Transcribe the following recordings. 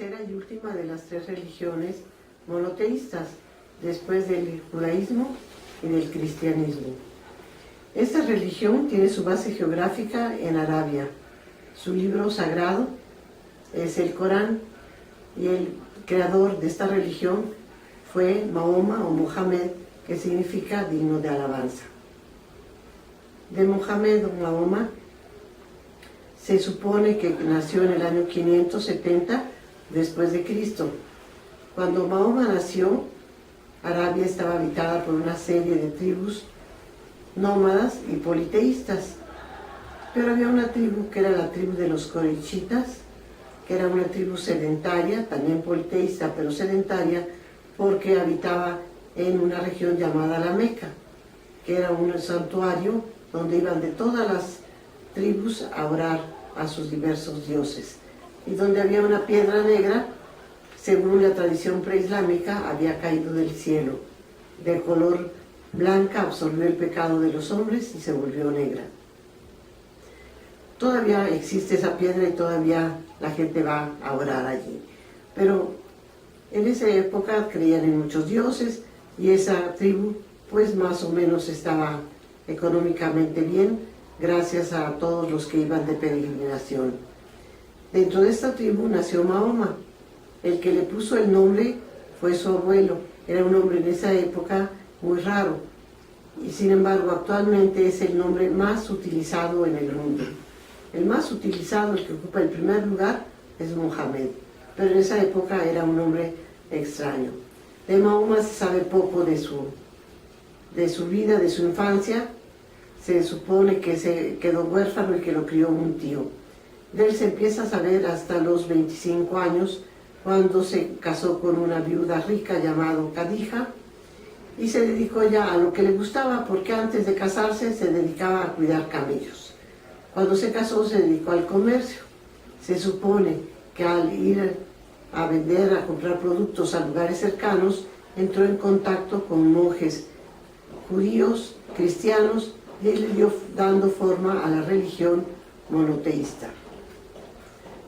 tercera y última de las tres religiones monoteístas, después del judaísmo y del cristianismo. Esta religión tiene su base geográfica en Arabia. Su libro sagrado es el Corán, y el creador de esta religión fue Mahoma o Mohammed, que significa digno de alabanza. De Mohammed o Mahoma se supone que nació en el año 570 después de Cristo. Cuando Mahoma nació, Arabia estaba habitada por una serie de tribus nómadas y politeístas, pero había una tribu que era la tribu de los corechitas, que era una tribu sedentaria, también politeísta, pero sedentaria, porque habitaba en una región llamada la Meca, que era un santuario donde iban de todas las tribus a orar a sus diversos dioses, y donde había una piedra negra, según la tradición preislámica, había caído del cielo, de color blanca, absorbió el pecado de los hombres y se volvió negra. Todavía existe esa piedra y todavía la gente va a orar allí, pero en esa época creían en muchos dioses, y esa tribu pues más o menos estaba económicamente bien, gracias a todos los que iban de peregrinación. Dentro de esta tribu nació Mahoma. El que le puso el nombre fue su abuelo. Era un nombre en esa época muy raro, y sin embargo actualmente es el nombre más utilizado en el mundo. El más utilizado, el que ocupa el primer lugar, es Mohammed, pero en esa época era un nombre extraño. De Mahoma se sabe poco de su vida, de su infancia. Se supone que se quedó huérfano y que lo crió un tío. De él se empieza a saber hasta los 25 años, cuando se casó con una viuda rica llamada Khadija, y se dedicó ya a lo que le gustaba, porque antes de casarse se dedicaba a cuidar camellos. Cuando se casó se dedicó al comercio. Se supone que al ir a vender, a comprar productos a lugares cercanos, entró en contacto con monjes judíos, cristianos, y él le dio dando forma a la religión monoteísta.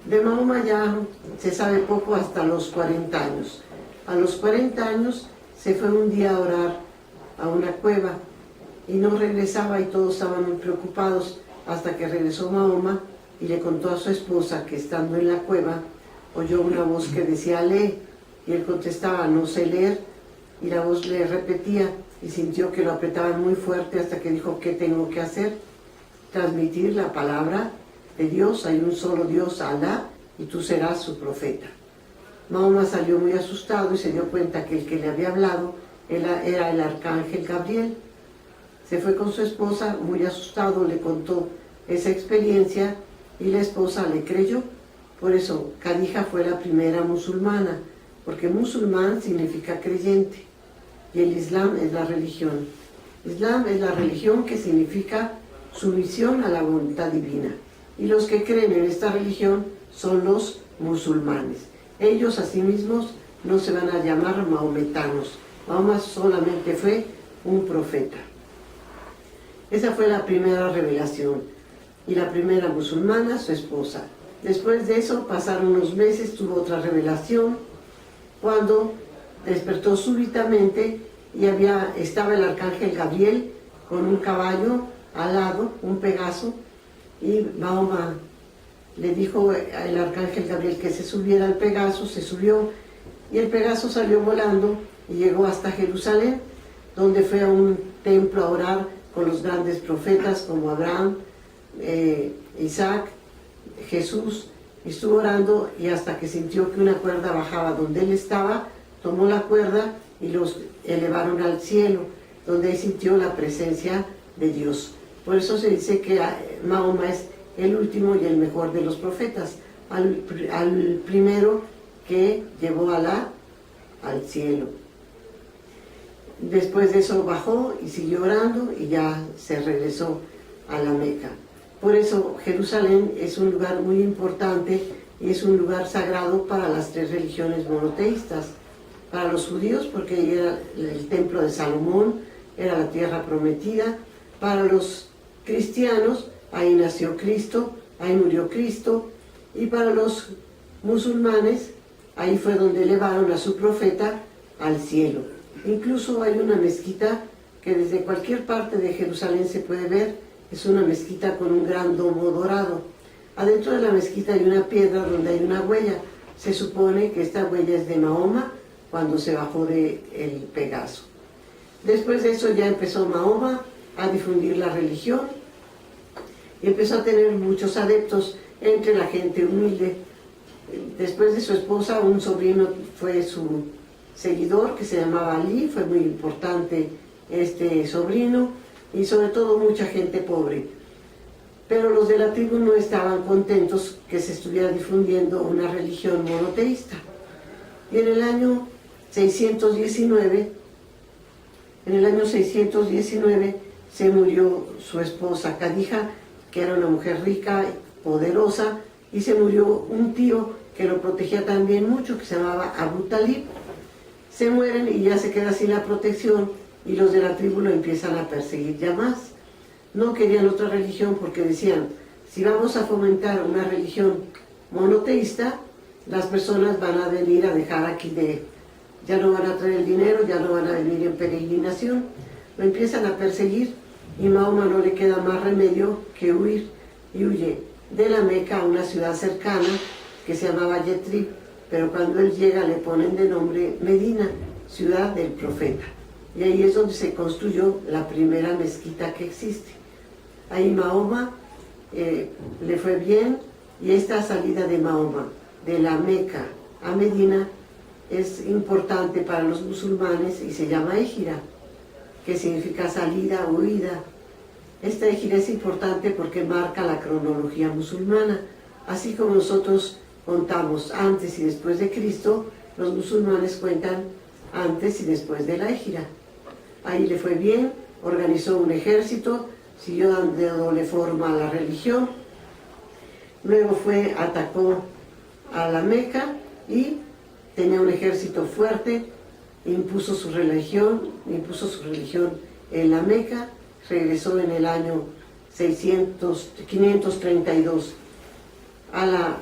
De Mahoma ya se sabe poco hasta los 40 años. A los 40 años se fue un día a orar a una cueva y no regresaba, y todos estaban muy preocupados, hasta que regresó Mahoma y le contó a su esposa que estando en la cueva oyó una voz que decía lee, y él contestaba no sé leer, y la voz le repetía, y sintió que lo apretaban muy fuerte, hasta que dijo ¿qué tengo que hacer? Transmitir la palabra de Dios. Hay un solo Dios, Alá, y tú serás su profeta. Mahoma salió muy asustado y se dio cuenta que el que le había hablado era el arcángel Gabriel. Se fue con su esposa, muy asustado, le contó esa experiencia y la esposa le creyó. Por eso Khadija fue la primera musulmana, porque musulmán significa creyente, y el Islam es la religión. Islam es la religión que significa sumisión a la voluntad divina, y los que creen en esta religión son los musulmanes. Ellos asimismos no se van a llamar mahometanos. Mahoma solamente fue un profeta. Esa fue la primera revelación, y la primera musulmana, su esposa. Después de eso pasaron unos meses, tuvo otra revelación, cuando despertó súbitamente y estaba el arcángel Gabriel con un caballo al lado, un Pegaso, y Mahoma le dijo al arcángel Gabriel que se subiera al Pegaso. Se subió, y el Pegaso salió volando y llegó hasta Jerusalén, donde fue a un templo a orar con los grandes profetas como Abraham, Isaac, Jesús, y estuvo orando, y hasta que sintió que una cuerda bajaba donde él estaba, tomó la cuerda y los elevaron al cielo, donde sintió la presencia de Dios. Por eso se dice que Mahoma es el último y el mejor de los profetas, al primero que llevó a Alá al cielo. Después de eso bajó y siguió orando, y ya se regresó a la Meca. Por eso Jerusalén es un lugar muy importante, y es un lugar sagrado para las tres religiones monoteístas. Para los judíos, porque era el templo de Salomón, era la tierra prometida. Para los cristianos, ahí nació Cristo, ahí murió Cristo. Y para los musulmanes, ahí fue donde elevaron a su profeta al cielo. Incluso hay una mezquita que desde cualquier parte de Jerusalén se puede ver, es una mezquita con un gran domo dorado. Adentro de la mezquita hay una piedra donde hay una huella. Se supone que esta huella es de Mahoma cuando se bajó del Pegaso. Después de eso ya empezó Mahoma a difundir la religión y empezó a tener muchos adeptos entre la gente humilde. Después de su esposa, un sobrino fue su seguidor que se llamaba Ali, fue muy importante este sobrino, y sobre todo mucha gente pobre. Pero los de la tribu no estaban contentos que se estuviera difundiendo una religión monoteísta. Y en el año 619 se murió su esposa Khadija, que era una mujer rica, poderosa, y se murió un tío que lo protegía también mucho, que se llamaba Abu Talib. Se mueren y ya se queda sin la protección, y los de la tribu lo empiezan a perseguir ya más. No querían otra religión porque decían, si vamos a fomentar una religión monoteísta, las personas van a venir a dejar aquí ya no van a traer el dinero, ya no van a venir en peregrinación. Lo empiezan a perseguir y Mahoma no le queda más remedio que huir, y huye de la Meca a una ciudad cercana que se llamaba Yetrib, pero cuando él llega le ponen de nombre Medina, ciudad del profeta. Y ahí es donde se construyó la primera mezquita que existe. Ahí Mahoma le fue bien, y esta salida de Mahoma de la Meca a Medina es importante para los musulmanes y se llama Égira, que significa salida o huida. Esta Égira es importante porque marca la cronología musulmana. Así como nosotros contamos antes y después de Cristo, los musulmanes cuentan antes y después de la Égira. Ahí le fue bien, organizó un ejército, siguió dándole forma a la religión, luego atacó a la Meca y tenía un ejército fuerte, impuso su religión en la Meca, regresó en el año 532 a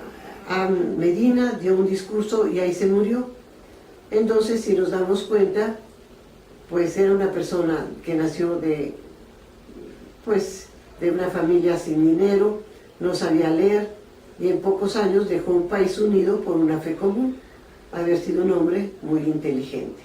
Medina, dio un discurso y ahí se murió. Entonces, si nos damos cuenta, pues era una persona que nació de una familia sin dinero, no sabía leer, y en pocos años dejó un país unido por una fe común, haber sido un hombre muy inteligente.